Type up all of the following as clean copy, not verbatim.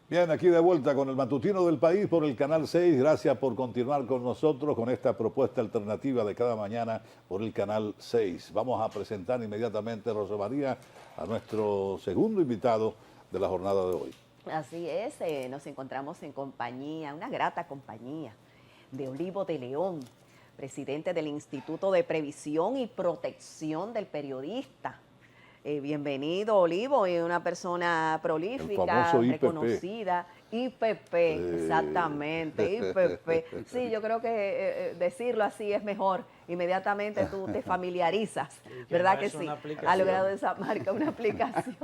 Bien, aquí de vuelta con el Matutino del País por el Canal 6. Gracias por continuar con nosotros con esta propuesta alternativa de cada mañana por el Canal 6. Vamos a presentar inmediatamente, Rosa María, a nuestro segundo invitado de la jornada de hoy. Así es, nos encontramos en compañía, una grata compañía, de Olivo de León, presidente del Instituto de Previsión y Protección del Periodista. Bienvenido, Olivo, y una persona prolífica, reconocida. IPP, exactamente, IPP. Sí, yo creo que decirlo así es mejor. Inmediatamente tú te familiarizas, ¿verdad no que sí? Ha logrado esa marca, una aplicación.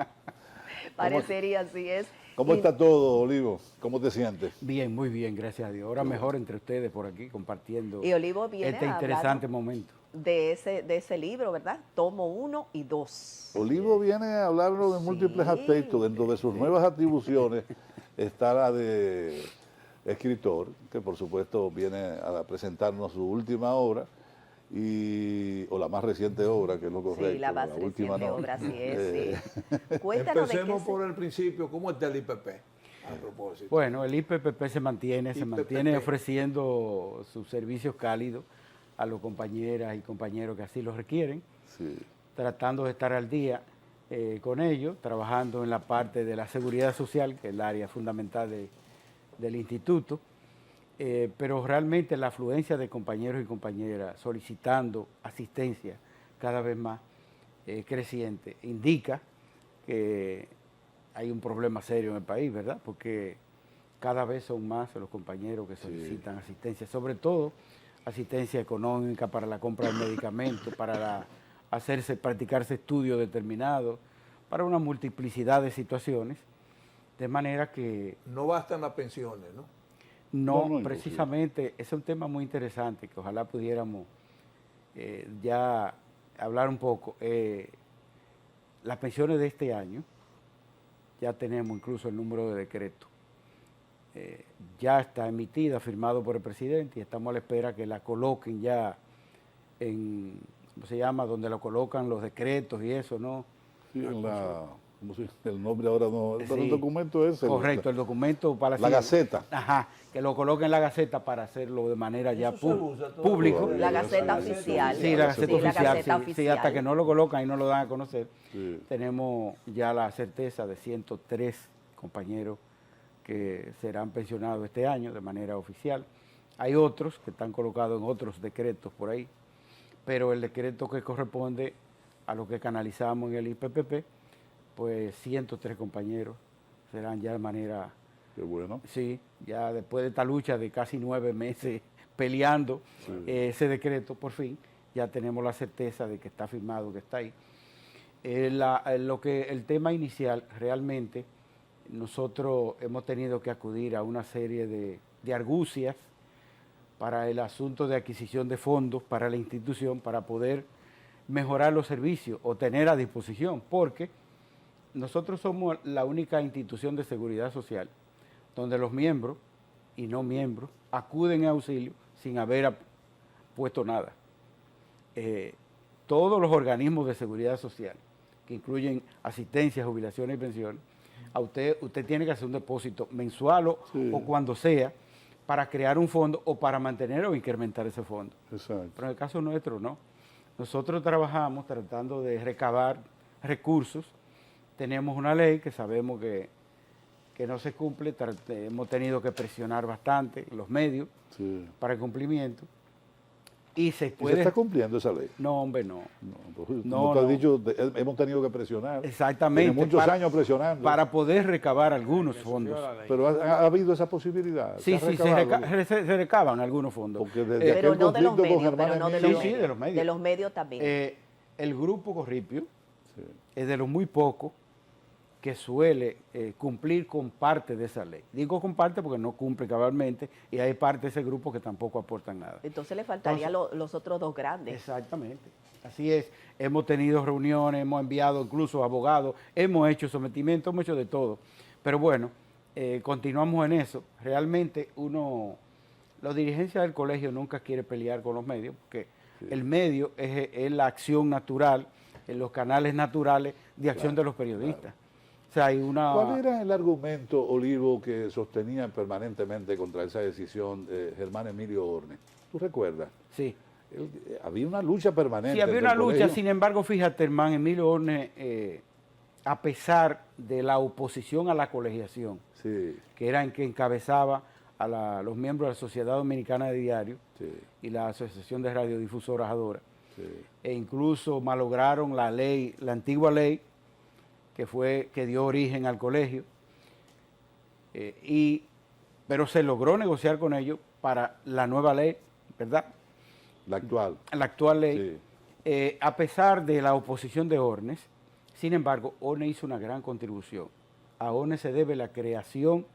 Parecería así es. ¿Cómo está todo, Olivo? ¿Cómo te sientes? Bien, muy bien, gracias a Dios. Ahora mejor entre ustedes por aquí compartiendo y Olivo viene este interesante momento. De ese libro, ¿verdad? Tomo 1 y 2. Olivo viene a hablarnos de múltiples aspectos. Dentro de sus nuevas atribuciones está la de escritor, que por supuesto viene a presentarnos su última obra, o la más reciente obra, que es lo correcto. Sí, la más reciente obra, así es, sí. Cuéntanos Empecemos por el principio, ¿cómo está el IPP? A propósito. Bueno, el IPPP se mantiene ofreciendo sus servicios cálidos a los compañeras y compañeros que así los requieren, sí, tratando de estar al día con ellos, trabajando en la parte de la seguridad social, que es el área fundamental del instituto, pero realmente la afluencia de compañeros y compañeras solicitando asistencia cada vez más creciente indica que hay un problema serio en el país, ¿verdad? Porque cada vez son más los compañeros que solicitan asistencia, sobre todo asistencia económica para la compra de medicamentos, para practicarse estudios determinados, para una multiplicidad de situaciones, de manera que... No bastan las pensiones, ¿no? No, precisamente, ese es un tema muy interesante que ojalá pudiéramos ya hablar un poco. Las pensiones de este año, ya tenemos incluso el número de decreto. Ya está emitida, firmado por el presidente, y estamos a la espera que la coloquen ya en, ¿cómo se llama?, donde lo colocan los decretos y eso, ¿no? Sí, en la... El nombre ahora no, pero el documento es... Correcto, el documento para... La Gaceta. Ajá, que lo coloquen en la Gaceta para hacerlo de manera ya público. La Gaceta Oficial. Sí, la Gaceta Oficial, sí, hasta que no lo colocan y no lo dan a conocer. Sí. Tenemos ya la certeza de 103 compañeros que serán pensionados este año de manera oficial. Hay otros que están colocados en otros decretos por ahí, pero el decreto que corresponde a lo que canalizamos en el IPPP, pues 103 compañeros serán ya de manera... Qué bueno. Sí, ya después de esta lucha de casi 9 meses peleando ese decreto, por fin, ya tenemos la certeza de que está firmado, que está ahí. El tema inicial, realmente, nosotros hemos tenido que acudir a una serie de argucias para el asunto de adquisición de fondos para la institución, para poder mejorar los servicios o tener a disposición, porque nosotros somos la única institución de seguridad social donde los miembros y no miembros acuden a auxilio sin haber puesto nada. Todos los organismos de seguridad social, que incluyen asistencia, jubilaciones y pensiones, usted tiene que hacer un depósito mensual o cuando sea para crear un fondo o para mantener o incrementar ese fondo. Exacto. Pero en el caso nuestro no. Nosotros trabajamos tratando de recabar recursos. Tenemos una ley que sabemos que no se cumple, hemos tenido que presionar bastante los medios para el cumplimiento. ¿Y se está cumpliendo esa ley? No, hombre, no. No, te has dicho, hemos tenido que presionar. Exactamente. Tiene muchos años presionando. Para poder recabar algunos fondos. Pero ha habido esa posibilidad. Sí, se recaban algunos fondos. Porque desde pero no de los medios, de los medios también. El grupo Corripio es de los muy pocos que suele cumplir con parte de esa ley. Digo con parte porque no cumple cabalmente y hay parte de ese grupo que tampoco aportan nada. Entonces le faltarían los otros dos grandes. Exactamente. Así es. Hemos tenido reuniones, hemos enviado incluso abogados, hemos hecho sometimientos, hemos hecho de todo. Pero bueno, continuamos en eso. Realmente la dirigencia del colegio nunca quiere pelear con los medios porque el medio es la acción natural, en los canales naturales de acción de los periodistas. sea, hay una... ¿Cuál era el argumento, Olivo, que sostenía permanentemente contra esa decisión Germán Emilio Orne? ¿Tú recuerdas? Sí. Había una lucha permanente. Sí, había entre una el lucha, colegio. sin embargo, fíjate, hermano Emilio Orne, a pesar de la oposición a la colegiación, Sí, que era en que encabezaba a los miembros de la Sociedad Dominicana de Diario sí, y la Asociación de Radiodifusoras Adora, sí. e incluso malograron la ley, la antigua ley que dio origen al colegio, pero se logró negociar con ellos para la nueva ley, ¿verdad? La actual. La actual ley, Sí. a pesar de la oposición de Ornes. Sin embargo, Orne hizo una gran contribución. A Orne se debe la creación,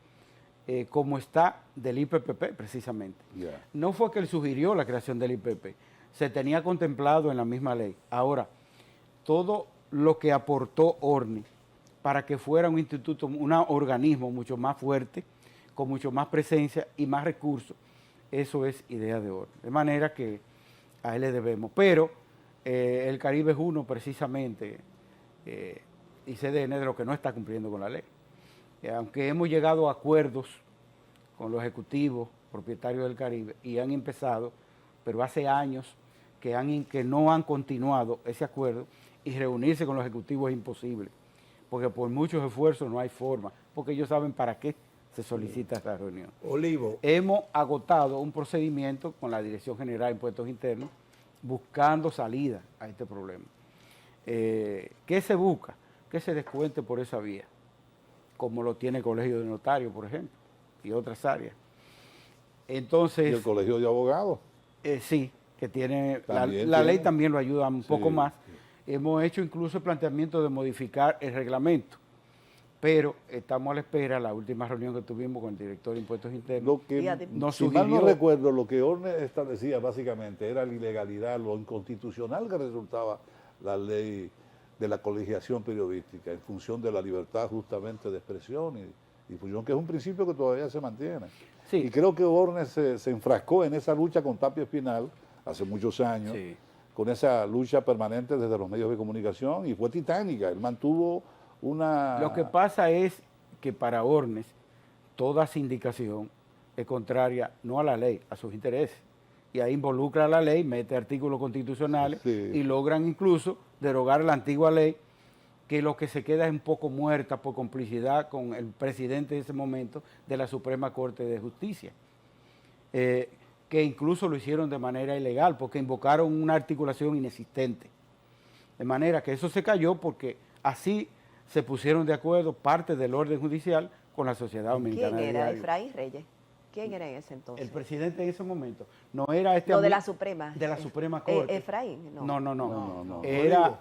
como está, del IPPP, precisamente. Ya. No fue que él sugirió la creación del IPP, se tenía contemplado en la misma ley. Ahora, todo lo que aportó Orne para que fuera un instituto, un organismo mucho más fuerte, con mucho más presencia y más recursos, eso es idea de Orne. De manera que a él le debemos. Pero el Caribe es uno, precisamente, y CDN, de lo que no está cumpliendo con la ley. Aunque hemos llegado a acuerdos con los ejecutivos propietarios del Caribe y han empezado, pero hace años que no han continuado ese acuerdo, y reunirse con los ejecutivos es imposible, porque por muchos esfuerzos no hay forma, porque ellos saben para qué se solicita esta reunión. Olivo, Hemos agotado un procedimiento con la Dirección General de Impuestos Internos buscando salida a este problema. ¿Qué se busca? Que se descuente por esa vía, como lo tiene el Colegio de Notarios, por ejemplo, y otras áreas. Entonces, ¿Y el colegio de abogados? sí, que tiene, También la ley tiene. también lo ayuda un poco Sí, más. sí. Hemos hecho incluso el planteamiento de modificar el reglamento, pero estamos a la espera. La última reunión que tuvimos con el director de Impuestos Internos, Lo que, nos si mal no sugirió- recuerdo, lo que Orne establecía básicamente era la ilegalidad, lo inconstitucional que resultaba la ley de la colegiación periodística en función de la libertad justamente de expresión y difusión, que es un principio que todavía se mantiene. Sí. Y creo que Orne se enfrascó en esa lucha con Tapia Espinal hace muchos años, Sí. con esa lucha permanente desde los medios de comunicación, y fue titánica. Él mantuvo una... Lo que pasa es que para Ornes toda sindicación es contraria no a la ley, a sus intereses. Y ahí involucra a la ley, mete artículos constitucionales, Sí. y logran incluso derogar la antigua ley, que lo que se queda es un poco muerta por complicidad con el presidente de ese momento de la Suprema Corte de Justicia, que incluso lo hicieron de manera ilegal porque invocaron una articulación inexistente. De manera que eso se cayó porque así se pusieron de acuerdo parte del orden judicial con la Sociedad Dominicana ¿Quién de era Diario. Efraín Reyes? ¿Quién era en ese entonces? El presidente en ese momento no era este Lo de ami- la Suprema. de la Suprema Corte. Efraín, no. No. No. Era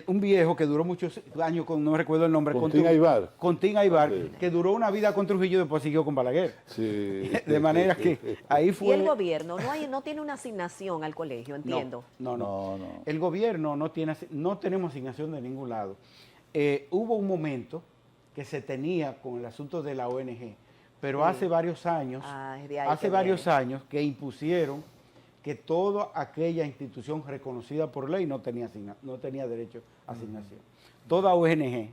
un viejo que duró muchos años, no recuerdo el nombre. Contín Aybar. Contín Aybar, Sí. que duró una vida con Trujillo y después siguió con Balaguer. Sí. De manera que ahí Y fue... el gobierno no tiene una asignación al colegio, entiendo. No. No. El gobierno no tenemos asignación de ningún lado. Hubo un momento que se tenía con el asunto de la ONG, pero Sí. hace varios años, Es de ahí que viene. que impusieron que toda aquella institución reconocida por ley no tenía derecho a asignación. Toda ONG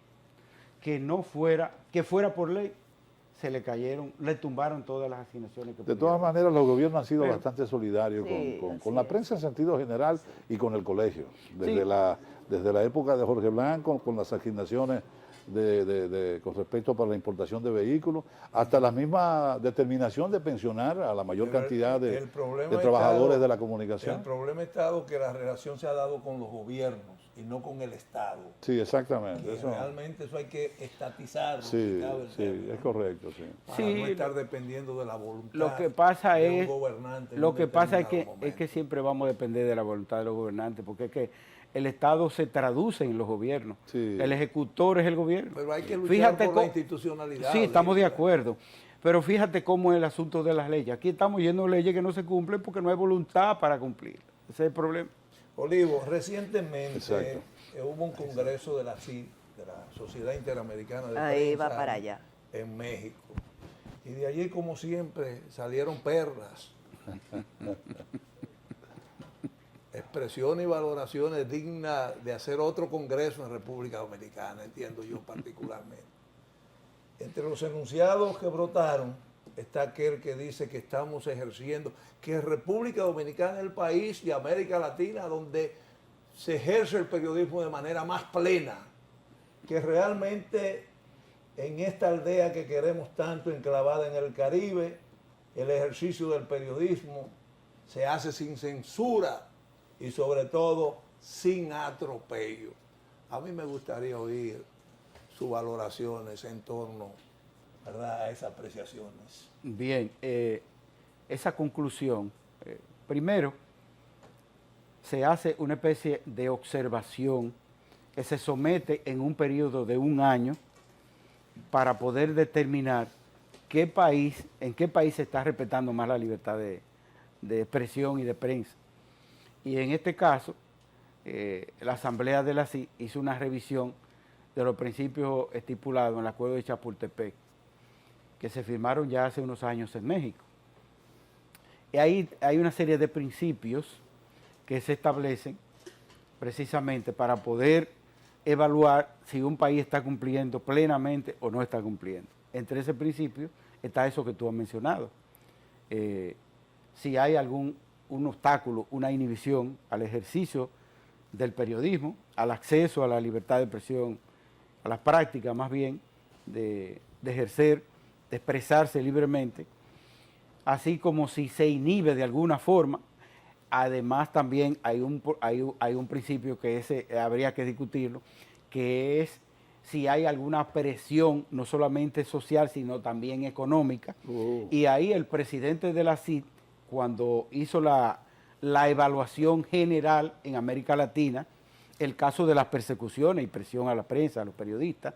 que fuera por ley, le tumbaron todas las asignaciones que De todas pudieron. maneras, los gobiernos han sido Pero- bastante solidarios Sí, con así la es. prensa en sentido general y con el colegio. Desde, Sí. desde la época de Jorge Blanco, con las asignaciones con respecto para la importación de vehículos, hasta la misma determinación de pensionar a la mayor Pero cantidad de el problema de ha trabajadores estado- de la comunicación. El problema ha estado que la relación se ha dado con los gobiernos y no con el Estado. Sí, exactamente. Y Eso, realmente eso hay que estatizarlo. sí, si cabe el sí, término, es correcto, sí. para Sí, no estar dependiendo de la voluntad Lo que pasa de un es, gobernante en lo un que pasa es determinado que momento. siempre vamos a depender de la voluntad de los gobernantes, porque es que el Estado se traduce en los gobiernos. Sí. El ejecutor es el gobierno. Pero hay que luchar Fíjate por la co- institucionalidad. Sí, estamos de Olivo. acuerdo. Pero fíjate cómo es el asunto de las leyes. Aquí estamos yendo leyes que no se cumplen porque no hay voluntad para cumplir. Ese es el problema. Olivo, recientemente Exacto. hubo un congreso de la CID, de la Sociedad Interamericana de Ahí Prensa, va para allá. en México. Y de allí, como siempre, salieron perlas. expresiones y valoraciones dignas de hacer otro congreso en República Dominicana, entiendo yo particularmente. Entre los enunciados que brotaron está aquel que dice que estamos ejerciendo, que República Dominicana es el país de América Latina donde se ejerce el periodismo de manera más plena, que realmente en esta aldea que queremos tanto enclavada en el Caribe, el ejercicio del periodismo se hace sin censura y sobre todo sin atropello. A mí me gustaría oír sus valoraciones en torno, ¿verdad?, a esas apreciaciones. Bien, esa conclusión, primero, se hace una especie de observación que se somete en un periodo de un año para poder determinar en qué país se está respetando más la libertad de expresión y de prensa. Y en este caso, la Asamblea de la CID hizo una revisión de los principios estipulados en el Acuerdo de Chapultepec, que se firmaron ya hace unos años en México. Y ahí hay una serie de principios que se establecen precisamente para poder evaluar si un país está cumpliendo plenamente o no está cumpliendo. Entre ese principio está eso que tú has mencionado. Si hay un obstáculo, una inhibición al ejercicio del periodismo, al acceso a la libertad de expresión, a la práctica más bien de ejercer, de expresarse libremente, así como si se inhibe de alguna forma. Además también hay un principio que habría que discutirlo, que es si hay alguna presión, no solamente social, sino también económica. Y ahí el presidente de la CID, cuando hizo la evaluación general en América Latina, el caso de las persecuciones y presión a la prensa, a los periodistas,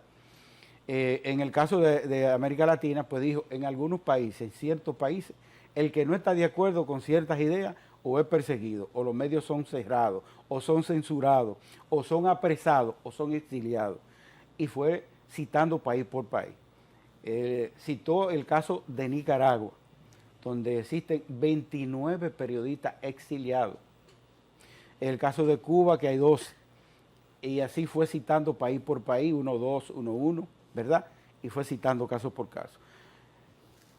en el caso de América Latina, pues dijo, en algunos países, en ciertos países, el que no está de acuerdo con ciertas ideas o es perseguido, o los medios son cerrados, o son censurados, o son apresados, o son exiliados. Y fue citando país por país. Citó el caso de Nicaragua, donde existen 29 periodistas exiliados. El caso de Cuba, que hay 12. Y así fue citando país por país, 1, 2, 1, 1, ¿verdad? Y fue citando caso por caso.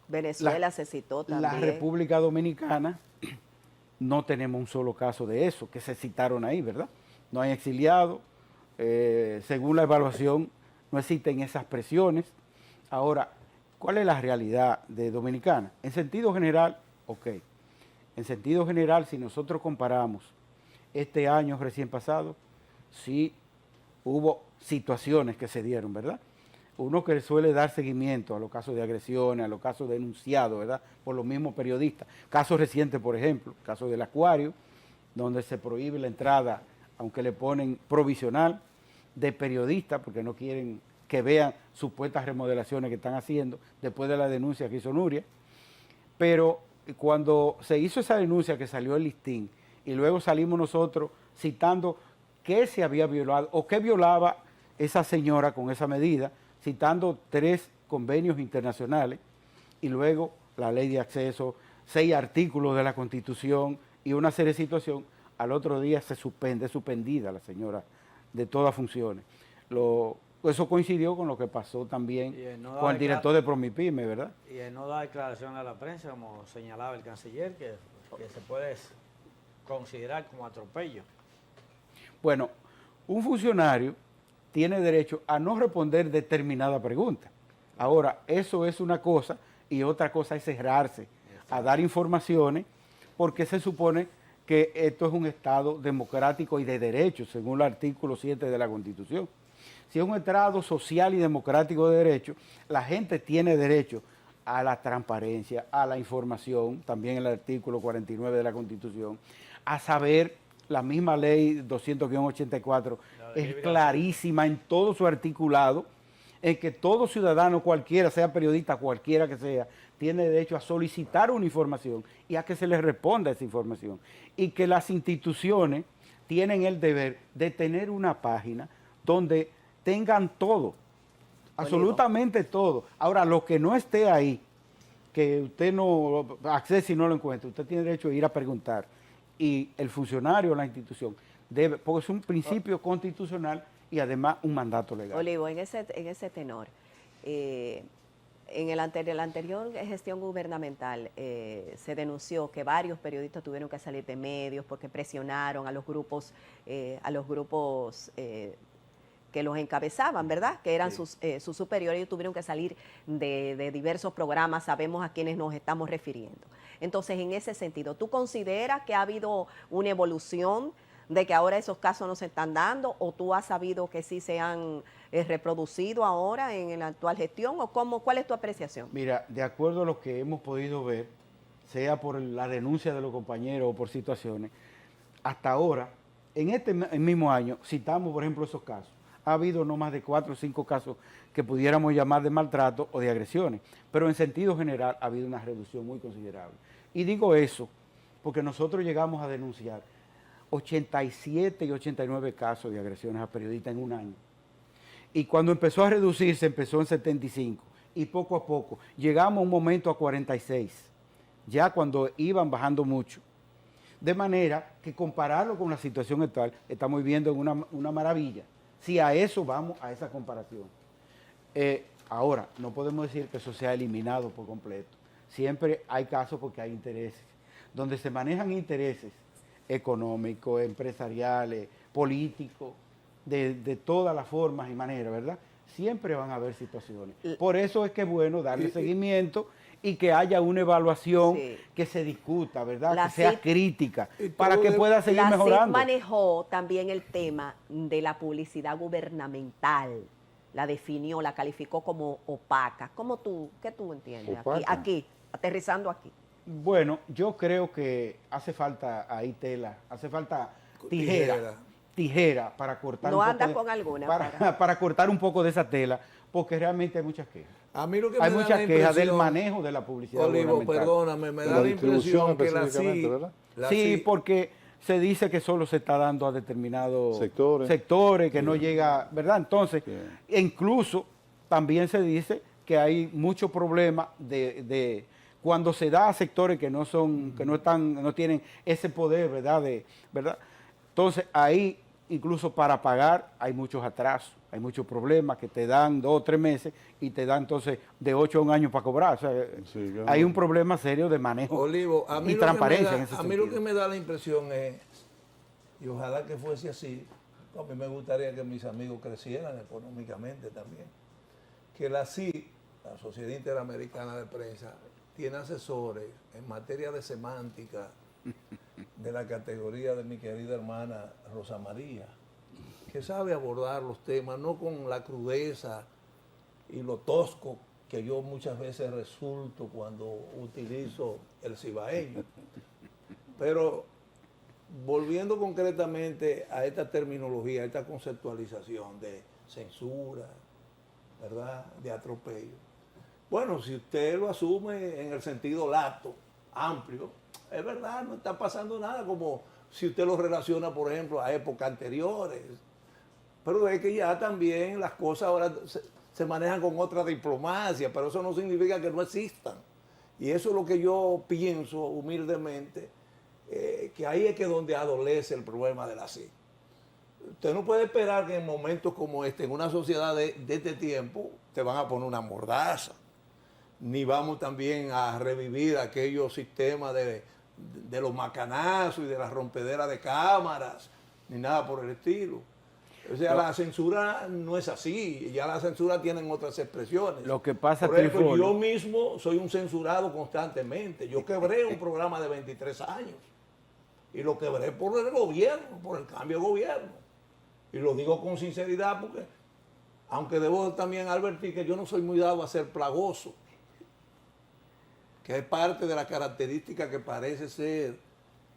Venezuela se citó también. La República Dominicana, no tenemos un solo caso de eso, que se citaron ahí, ¿verdad? No hay exiliados, según la evaluación, no existen esas presiones. Ahora, ¿cuál es la realidad de Dominicana? En sentido general, ok. En sentido general, si nosotros comparamos este año recién pasado, sí hubo situaciones que se dieron, ¿verdad? Uno que suele dar seguimiento a los casos de agresiones, a los casos denunciados, ¿verdad?, por los mismos periodistas. Casos recientes, por ejemplo, caso del Acuario, donde se prohíbe la entrada, aunque le ponen provisional, de periodistas, porque no quieren que vean supuestas remodelaciones que están haciendo después de la denuncia que hizo Nuria. Pero cuando se hizo esa denuncia que salió el listín, y luego salimos nosotros citando qué se había violado o qué violaba esa señora con esa medida, citando 3 convenios internacionales y luego la ley de acceso, 6 artículos de la Constitución y una serie de situaciones, al otro día se suspendida la señora de todas funciones. Eso coincidió con lo que pasó también con el director de Promipyme, ¿verdad? Y en no dar declaración a la prensa, como señalaba el canciller, que se puede considerar como atropello. Bueno, un funcionario tiene derecho a no responder determinada pregunta. Ahora, eso es una cosa y otra cosa es cerrarse a dar informaciones porque se supone que esto es un Estado democrático y de derechos, según el artículo 7 de la Constitución. Si es un Estado social y democrático de derechos, la gente tiene derecho a la transparencia, a la información, también el artículo 49 de la Constitución, a saber. La misma ley 200-84 es clarísima en todo su articulado, en que todo ciudadano cualquiera, sea periodista, cualquiera que sea, tiene derecho a solicitar una información y a que se le responda esa información. Y que las instituciones tienen el deber de tener una página donde tengan todo, absolutamente todo. Ahora, lo que no esté ahí, que usted no accese y no lo encuentre, usted tiene derecho a ir a preguntar. y el funcionario de la institución debe, porque es un principio constitucional y además un mandato legal. Olivo, en ese tenor, en la anterior gestión gubernamental se denunció que varios periodistas tuvieron que salir de medios porque presionaron a los grupos que los encabezaban, ¿verdad? Que eran sus superiores y tuvieron que salir de diversos programas, sabemos a quienes nos estamos refiriendo. Entonces, en ese sentido, ¿tú consideras que ha habido una evolución de que ahora esos casos no se están dando, o tú has sabido que sí se han reproducido ahora en la actual gestión, o cuál es tu apreciación? Mira, de acuerdo a lo que hemos podido ver, sea por la denuncia de los compañeros o por situaciones, hasta ahora, en este mismo año, citamos por ejemplo esos casos, ha habido no más de 4 o 5 casos que pudiéramos llamar de maltrato o de agresiones, pero en sentido general ha habido una reducción muy considerable. Y digo eso porque nosotros llegamos a denunciar 87 y 89 casos de agresiones a periodistas en un año. Y cuando empezó a reducirse, empezó en 75. Y poco a poco, llegamos a un momento a 46, ya cuando iban bajando mucho. De manera que compararlo con la situación actual, estamos viviendo en una maravilla. Si a eso vamos, a esa comparación. Ahora, no podemos decir que eso sea eliminado por completo. Siempre hay casos porque hay intereses. Donde se manejan intereses económicos, empresariales, políticos, de todas las formas y maneras, ¿verdad? Siempre van a haber situaciones. Por eso es que es bueno darle seguimiento y que haya una evaluación que se discuta, ¿verdad? Que sea crítica, para que pueda seguir mejorando. La CID manejó también el tema de la publicidad gubernamental. La definió, la calificó como opaca. ¿Qué tú entiendes? Aquí, aterrizando aquí. Bueno, yo creo que hace falta ahí tela, hace falta tijera para cortar no un poco. No andas con alguna. Para cortar un poco de esa tela, porque realmente hay muchas quejas. A mí lo que hay muchas quejas del manejo de la publicidad Olivo, perdóname, me da la impresión que la CID... Sí, porque se dice que solo se está dando a determinados sectores que no llega, ¿verdad? Entonces, incluso también se dice que hay muchos problemas de cuando se da a sectores que no tienen ese poder, ¿verdad? Entonces, ahí incluso para pagar hay muchos atrasos, hay muchos problemas que te dan 2 o 3 meses y te dan entonces de 8 a 1 año para cobrar. O sea, hay un problema serio de manejo Olivo, y transparencia en ese sentido. A mí lo que me da la impresión es, y ojalá que fuese así, a mí me gustaría que mis amigos crecieran económicamente también, que la CID, la Sociedad Interamericana de Prensa, tiene asesores en materia de semántica de la categoría de mi querida hermana Rosa María, que sabe abordar los temas, no con la crudeza y lo tosco que yo muchas veces resulto cuando utilizo el cibaeño. Pero volviendo concretamente a esta terminología, a esta conceptualización de censura, ¿verdad?, de atropello. Bueno, si usted lo asume en el sentido lato, amplio, es verdad, no está pasando nada, como si usted lo relaciona, por ejemplo, a épocas anteriores. Pero es que ya también las cosas ahora se manejan con otra diplomacia, pero eso no significa que no existan. Y eso es lo que yo pienso humildemente, que ahí es que donde adolece el problema de la CID. Usted no puede esperar que en momentos como este, en una sociedad de este tiempo, te van a poner una mordaza. Ni vamos también a revivir aquellos sistemas de los macanazos y de las rompederas de cámaras, ni nada por el estilo. O sea, la censura no es así, ya la censura tienen otras expresiones. Lo que pasa, por ejemplo, yo mismo soy un censurado constantemente. Yo quebré un programa de 23 años y lo quebré por el gobierno, por el cambio de gobierno. Y lo digo con sinceridad porque, aunque debo también advertir que yo no soy muy dado a ser plagoso, que es parte de la característica que parece ser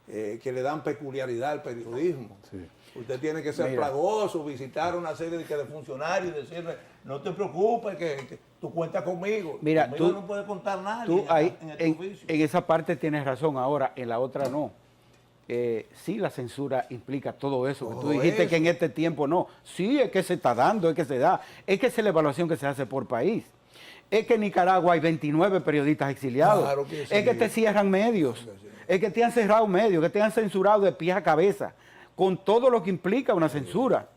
que le dan peculiaridad al periodismo. Sí. Usted tiene que ser plagoso, visitar una serie de funcionarios y decirle, no te preocupes, que tú cuentas conmigo. Mira, conmigo tú no puedes contar nadie tú en esa parte tienes razón, ahora en la otra no. Sí, la censura implica todo eso, que tú dijiste que en este tiempo no. Sí, es que se está dando, es que se da. Es que esa es la evaluación que se hace por país. Es que en Nicaragua hay 29 periodistas exiliados. Claro que sí. Es que te cierran medios. Es que te han cerrado medios, que te han censurado de pies a cabeza, con todo lo que implica una censura.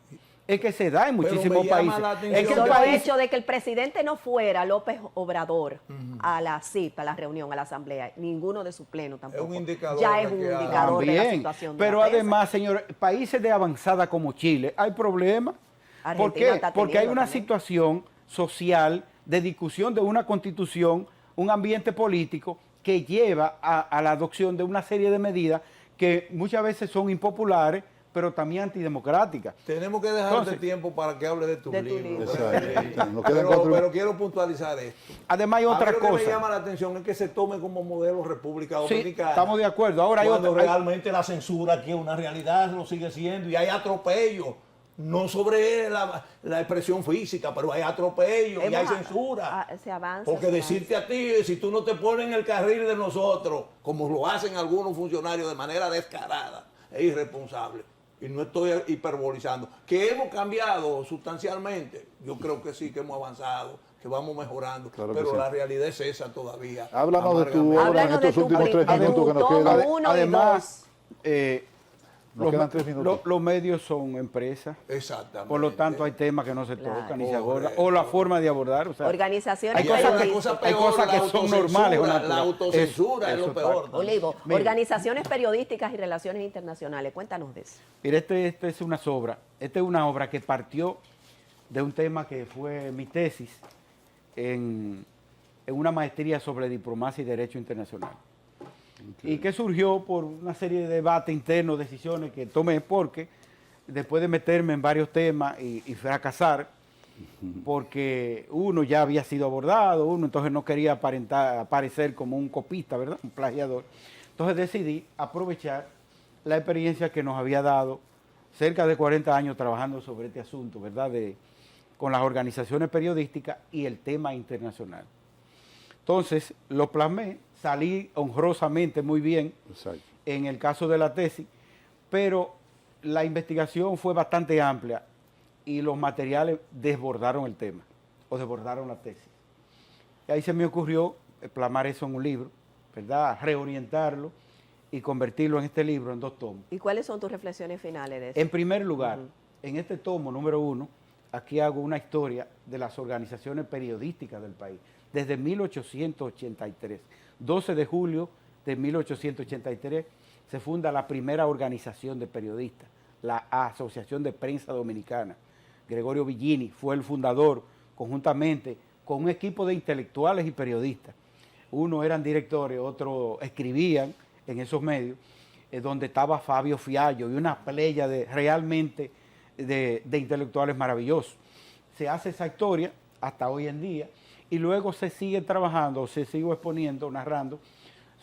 Es que se da en muchísimos países. Es que el Solo el país... hecho de que el presidente no fuera, López Obrador, a la cita, a la reunión, a la asamblea, ninguno de sus plenos tampoco. Es un indicador ya es de un que indicador de la También, situación. pero además, señores, países de avanzada como Chile, hay problemas. ¿Por Argentina qué? está Porque hay teniendo una también. situación social de discusión de una constitución, un ambiente político que lleva a la adopción de una serie de medidas que muchas veces son impopulares, pero también antidemocráticas. Tenemos que dejarte Entonces, tiempo para que hable de tu de tu libro. libro. Exacto. Nos quedan cuatro- Pero quiero puntualizar esto. Además hay A mí otra lo que me cosa. llama la atención es que se tome como modelo República Sí, Dominicana. estamos de acuerdo. Ahora hay cuando otra. realmente la censura aquí es una realidad, lo sigue siendo, y hay atropello. No sobre la expresión física, pero hay atropello y hay censura. Se avanza. Porque se decirte a ti, si tú no te pones en el carril de nosotros, como lo hacen algunos funcionarios de manera descarada, es irresponsable. Y no estoy hiperbolizando. Que hemos cambiado sustancialmente, yo creo que sí, que hemos avanzado, que vamos mejorando, Claro que pero sí. la realidad es esa todavía. Háblanos de tu amargamente. obra en Háblanos de estos tu últimos 3 de tu minutos que nos tomo quedan. uno y Además, Nos quedan 3 minutos. los medios son empresas. Exactamente. Por lo tanto, hay temas que no se Claro. tocan ni se abordan, o la forma de abordar. O sea, Organizaciones hay Y hay cosas una que- cosa hay peor, cosas que la son normales o autocensura, naturales. La autocensura es Eso lo peor. parte. Olivo, Mira. organizaciones periodísticas y relaciones internacionales. Cuéntanos de eso. Mira, este es una obra. Esta es una obra que partió de un tema que fue mi tesis en una maestría sobre diplomacia y derecho internacional. Y que surgió por una serie de debates internos, decisiones que tomé, porque después de meterme en varios temas y fracasar, porque uno ya había sido abordado, uno entonces no quería aparecer como un copista, ¿verdad? Un plagiador. Entonces decidí aprovechar la experiencia que nos había dado cerca de 40 años trabajando sobre este asunto, ¿verdad? Con las organizaciones periodísticas y el tema internacional. Entonces lo plasmé, salí honrosamente muy bien Exacto. en el caso de la tesis, pero la investigación fue bastante amplia y los materiales desbordaron el tema, o desbordaron la tesis. Y ahí se me ocurrió plasmar eso en un libro, ¿verdad? Reorientarlo y convertirlo en este libro en 2 tomos. ¿Y cuáles son tus reflexiones finales de eso? En primer lugar, en este tomo número 1, aquí hago una historia de las organizaciones periodísticas del país, desde 1883. 12 de julio de 1883 se funda la primera organización de periodistas, la Asociación de Prensa Dominicana. Gregorio Villini fue el fundador, conjuntamente con un equipo de intelectuales y periodistas. Unos eran directores, otros escribían en esos medios, donde estaba Fabio Fiallo y una playa realmente de intelectuales maravillosos. Se hace esa historia hasta hoy en día y luego se sigue trabajando, se sigue exponiendo, narrando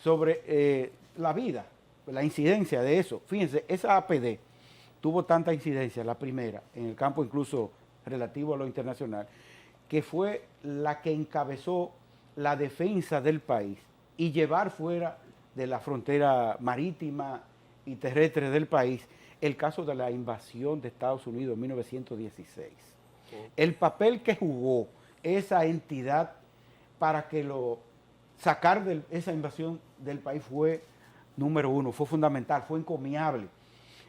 sobre la vida, la incidencia de eso. Fíjense, esa APD tuvo tanta incidencia, la primera, en el campo incluso relativo a lo internacional, que fue la que encabezó la defensa del país y llevar fuera de la frontera marítima y terrestre del país el caso de la invasión de Estados Unidos en 1916. El papel que jugó esa entidad para que sacar de esa invasión del país fue número 1, fue fundamental, fue encomiable.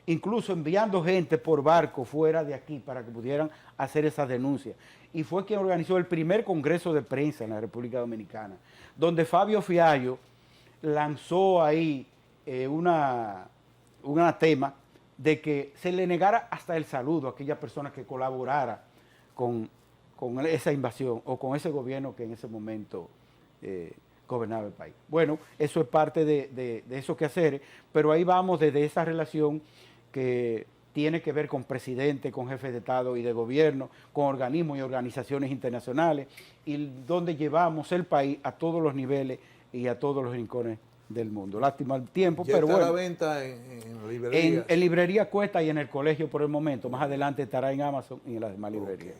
Incluso enviando gente por barco fuera de aquí para que pudieran hacer esas denuncias. Y fue quien organizó el primer congreso de prensa en la República Dominicana, donde Fabio Fiallo lanzó ahí una tema de que se le negara hasta el saludo a aquella persona que colaborara con esa invasión o con ese gobierno que en ese momento gobernaba el país. Bueno, eso es parte de esos quehaceres, pero ahí vamos desde esa relación que tiene que ver con presidente, con jefes de Estado y de gobierno, con organismos y organizaciones internacionales, y donde llevamos el país a todos los niveles y a todos los rincones del mundo. Lástima el tiempo, Ya pero está bueno. a la venta en librerías. En librería Cuesta y en el colegio por el momento. Más adelante estará en Amazon y en las demás librerías.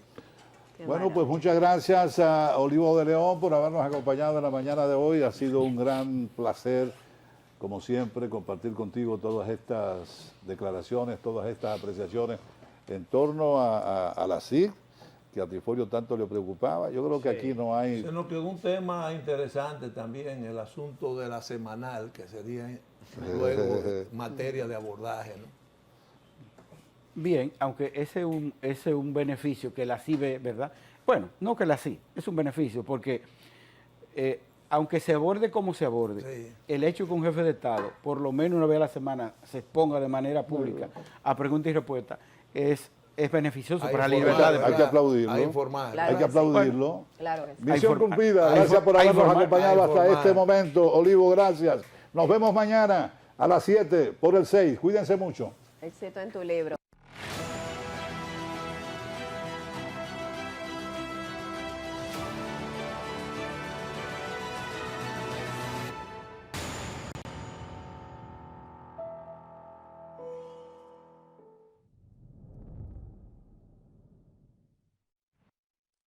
Qué Bueno, maravilla. pues muchas gracias a Olivo de León por habernos acompañado en la mañana de hoy. Ha sido un gran placer, como siempre, compartir contigo todas estas declaraciones, todas estas apreciaciones en torno a la CIC que a Trifolio tanto le preocupaba. Yo creo que aquí no hay... Se nos quedó un tema interesante también, el asunto de la semanal, que sería luego materia de abordaje, ¿no? Bien, aunque ese es un beneficio que la CI ve, ¿verdad? Bueno, no que la CI, es un beneficio porque aunque se aborde como se aborde, Sí. el hecho que un jefe de Estado, por lo menos una vez a la semana, se exponga de manera pública a preguntas y respuestas, es beneficioso para la libertad de Hay que aplaudirlo. A informar. Claro Hay que que sí. aplaudirlo. Claro que sí. Misión cumplida. a Gracias por a habernos informar, acompañado a hasta informar. este momento. Olivo, gracias. Nos vemos mañana a las 7 por el 6. Cuídense mucho. Éxito en tu libro.